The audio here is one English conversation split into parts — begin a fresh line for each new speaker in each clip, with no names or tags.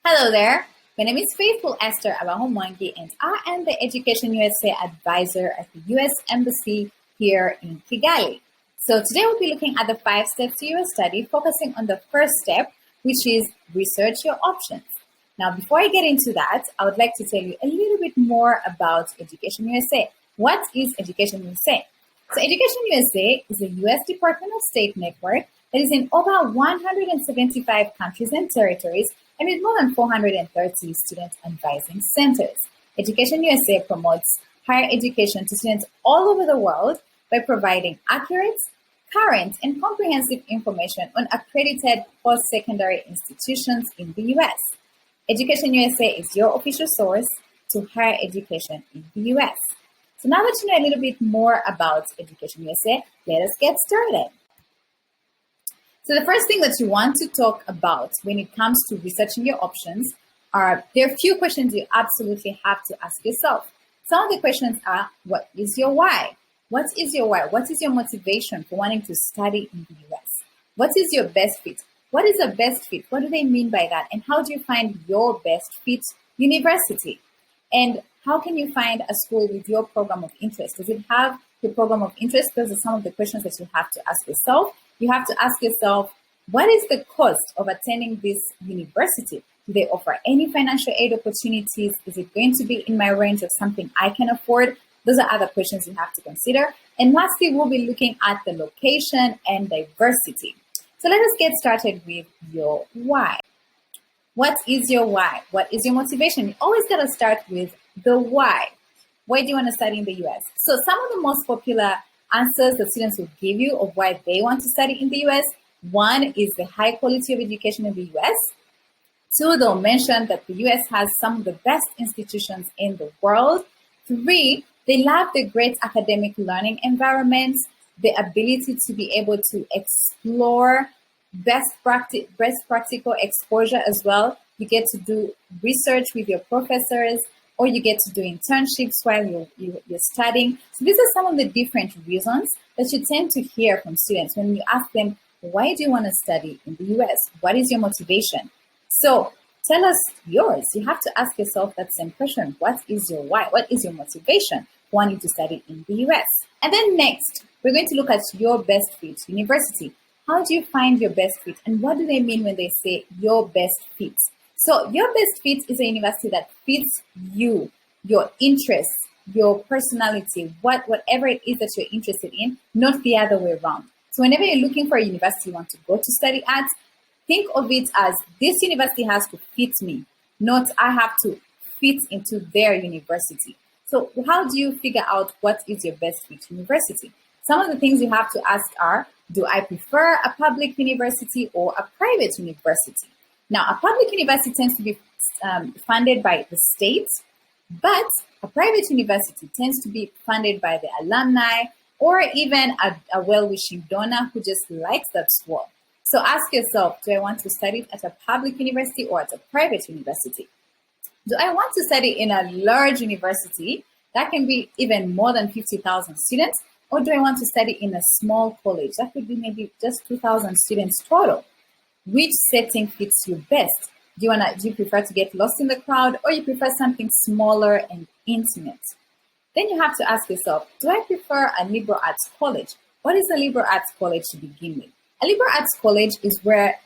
Hello there. My name is Faithful Esther Abahomwangi, and I am the Education USA advisor at the U.S. Embassy here in Kigali. So today we'll be looking at the 5 steps to your study, focusing on the first step, which is research your options. Now, before I get into that, I would like to tell you a little bit more about Education USA. What is Education USA? So Education USA is a U.S. Department of State network that is in over 175 countries and territories, and with more than 430 student advising centers. Education USA promotes higher education to students all over the world by providing accurate, current, and comprehensive information on accredited post-secondary institutions in the US. Education USA is your official source to higher education in the US. So now that you know a little bit more about Education USA, let us get started. So the first thing that you want to talk about when it comes to researching your options are, there are a few questions you absolutely have to ask yourself. Some of the questions are, what is your why? What is your why? What is your motivation for wanting to study in the US? What is your best fit? What is a best fit? What do they mean by that? And how do you find your best fit university? And how can you find a school with your program of interest? Does it have your program of interest? Those are some of the questions that you have to ask yourself. You have to ask yourself, what is the cost of attending this university? Do they offer any financial aid opportunities? Is it going to be in my range of something I can afford? Those are other questions you have to consider. And lastly, we'll be looking at the location and diversity. So let us get started with your why. What is your why? What is your motivation? You always got to start with the why. Why do you want to study in the US? So some of the most popular answers that students will give you of why they want to study in the US. One is the high quality of education in the US. Two, they'll mention that the US has some of the best institutions in the world. Three, they love the great academic learning environment, the ability to be able to explore best practical exposure as well. You get to do research with your professors, or you get to do internships while you're studying. So these are some of the different reasons that you tend to hear from students when you ask them, why do you want to study in the US? What is your motivation? So tell us yours. You have to ask yourself that same question. What is your why? What is your motivation for wanting to study in the US? And then next, we're going to look at your best fit university. How do you find your best fit? And what do they mean when they say your best fit? So your best fit is a university that fits you, your interests, your personality, whatever it is that you're interested in, not the other way around. So whenever you're looking for a university you want to go to study at, think of it as this university has to fit me, not I have to fit into their university. So how do you figure out what is your best fit university? Some of the things you have to ask are, do I prefer a public university or a private university? Now, a public university tends to be funded by the state, but a private university tends to be funded by the alumni or even a well-wishing donor who just likes that school. So ask yourself, do I want to study at a public university or at a private university? Do I want to study in a large university that can be even more than 50,000 students? Or do I want to study in a small college? That could be maybe just 2,000 students total. Which setting fits you best? Do you prefer to get lost in the crowd, or you prefer something smaller and intimate? Then you have to ask yourself, do I prefer a liberal arts college? What is a liberal arts college to begin with? A liberal arts college is where,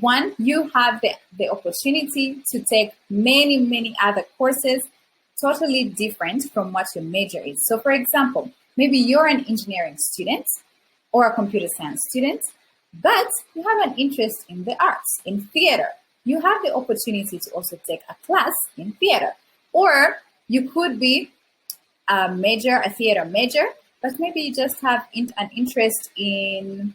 one, you have the opportunity to take many other courses totally different from what your major is. So for example, maybe you're an engineering student or a computer science student, but you have an interest in the arts, in theater. You have the opportunity to also take a class in theater. Or you could be a theater major, but maybe you just have an interest in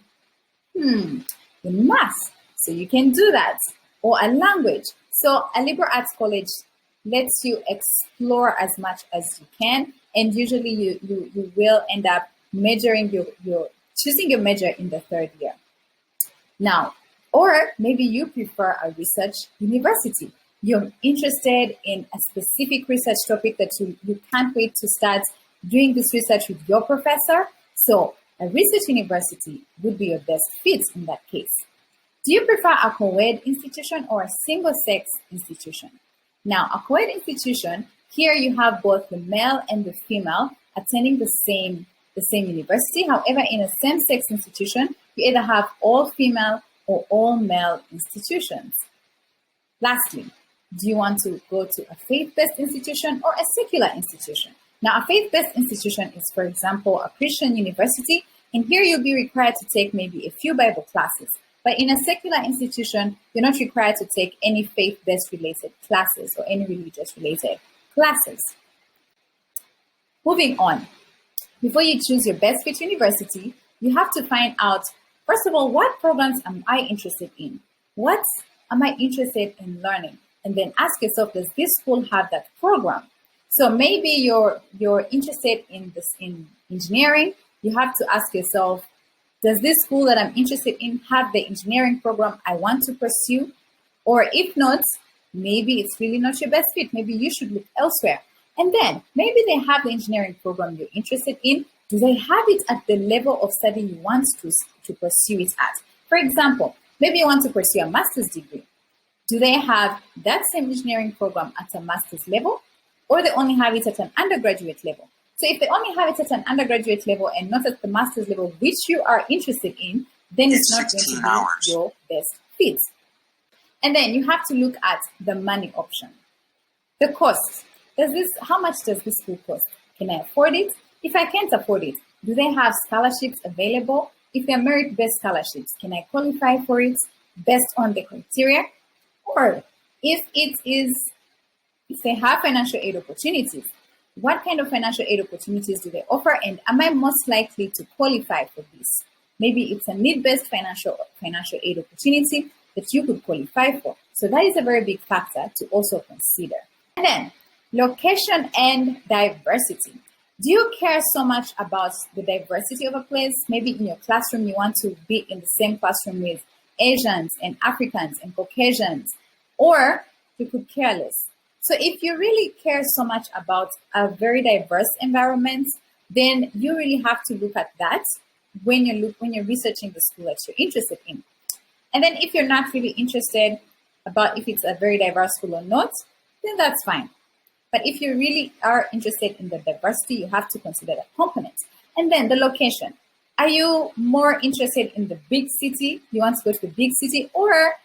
math. So you can do that. Or a language. So a liberal arts college lets you explore as much as you can. And usually you will end up choosing your major in the third year. Now, or maybe you prefer a research university. You're interested in a specific research topic that you can't wait to start doing this research with your professor. So a research university would be your best fit in that case. Do you prefer a co-ed institution or a single-sex institution? Now, a co-ed institution, here you have both the male and the female attending the same university. However, in a same-sex institution, you either have all female or all male institutions. Lastly, do you want to go to a faith-based institution or a secular institution? Now, a faith-based institution is, for example, a Christian university, and here you'll be required to take maybe a few Bible classes. But in a secular institution, you're not required to take any faith-based related classes or any religious related classes. Moving on, before you choose your best fit university, you have to find out, first of all, what programs am I interested in? What am I interested in learning? And then ask yourself, does this school have that program? So maybe you're interested in engineering. You have to ask yourself, does this school that I'm interested in have the engineering program I want to pursue? Or if not, maybe it's really not your best fit. Maybe you should look elsewhere. And then maybe they have the engineering program you're interested in. Do they have it at the level of study you want to pursue it at? For example, maybe you want to pursue a master's degree. Do they have that same engineering program at a master's level, or they only have it at an undergraduate level? So if they only have it at an undergraduate level and not at the master's level, which you are interested in, then it's not going to be your best fit. And then you have to look at the money option. The cost. How much does this school cost? Can I afford it? If I can't afford it, do they have scholarships available? If they're merit-based scholarships, can I qualify for it based on the criteria? Or if they have financial aid opportunities, what kind of financial aid opportunities do they offer, and am I most likely to qualify for this? Maybe it's a need-based financial aid opportunity that you could qualify for. So that is a very big factor to also consider. And then location and diversity. Do you care so much about the diversity of a place? Maybe in your classroom, you want to be in the same classroom with Asians and Africans and Caucasians, or you could care less. So if you really care so much about a very diverse environment, then you really have to look at that when you're researching the school that you're interested in. And then if you're not really interested about if it's a very diverse school or not, then that's fine. But if you really are interested in the diversity, you have to consider that component. And then the location. Are you more interested in the big city? You want to go to the big city, or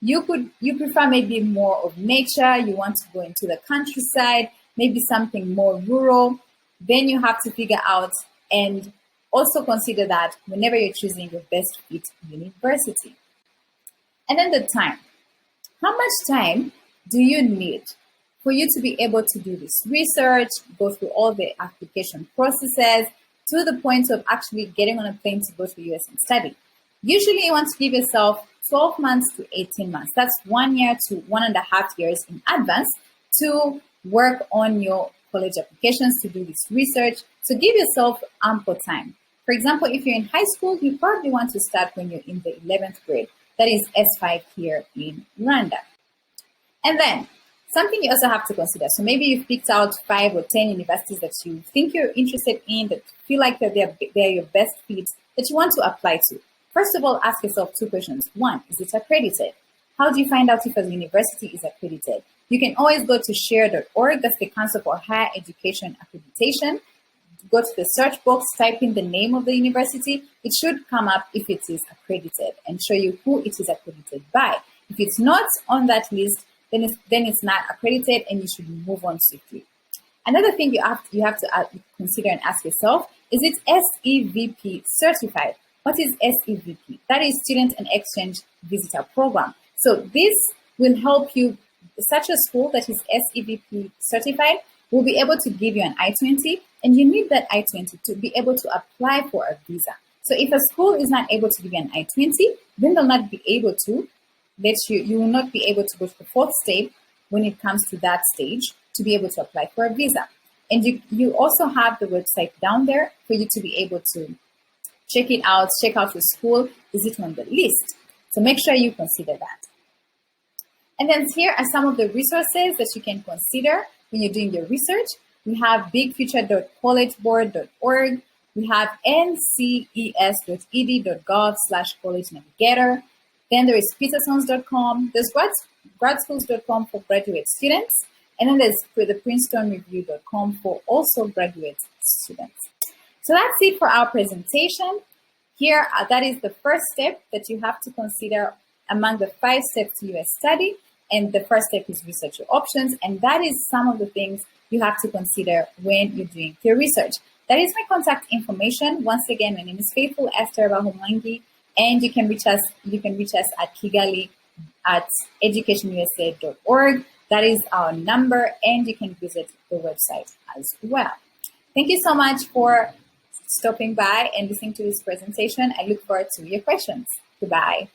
you prefer maybe more of nature, you want to go into the countryside, maybe something more rural. Then you have to figure out and also consider that whenever you're choosing your best fit university. And then the time. How much time do you need for you to be able to do this research, go through all the application processes, to the point of actually getting on a plane to go to the US and study? Usually you want to give yourself 12 months to 18 months. That's 1 year to 1.5 years in advance to work on your college applications, to do this research. So give yourself ample time. For example, if you're in high school, you probably want to start when you're in the 11th grade. That is S5 here in Rwanda. And then something you also have to consider. So maybe you've picked out 5 or 10 universities that you think you're interested in, that feel like that they're your best fits that you want to apply to. First of all, ask yourself 2 questions. 1, is it accredited? How do you find out if a university is accredited? You can always go to share.org, that's the Council for Higher Education Accreditation. Go to the search box, type in the name of the university. It should come up if it is accredited and show you who it is accredited by. If it's not on that list, then it's not accredited and you should move on swiftly. Another thing you have to consider and ask yourself, is it SEVP certified? What is SEVP? That is Student and Exchange Visitor Program. So this will help you. Such a school that is SEVP certified will be able to give you an I-20, and you need that I-20 to be able to apply for a visa. So if a school is not able to give you an I-20, then they'll not be able to let you will not be able to go to the 4th step when it comes to that stage to be able to apply for a visa. And you also have the website down there for you to be able to check it out, check out your school, is it on the list? So make sure you consider that. And then here are some of the resources that you can consider when you're doing your research. We have bigfuture.collegeboard.org. We have nces.ed.gov/college navigator. Then there is petersons.com. There's gradschools.com for graduate students. And then there's the princetonreview.com for also graduate students. So that's it for our presentation. Here, that is the first step that you have to consider among the 5 steps to US study. And the first step is research your options. And that is some of the things you have to consider when you're doing your research. That is my contact information. Once again, my name is Faithful Esther Bahomwangi, and you can reach us at Kigali at educationusa.org. That is our number, and you can visit the website as well. Thank you so much for stopping by and listening to this presentation. I look forward to your questions. Goodbye.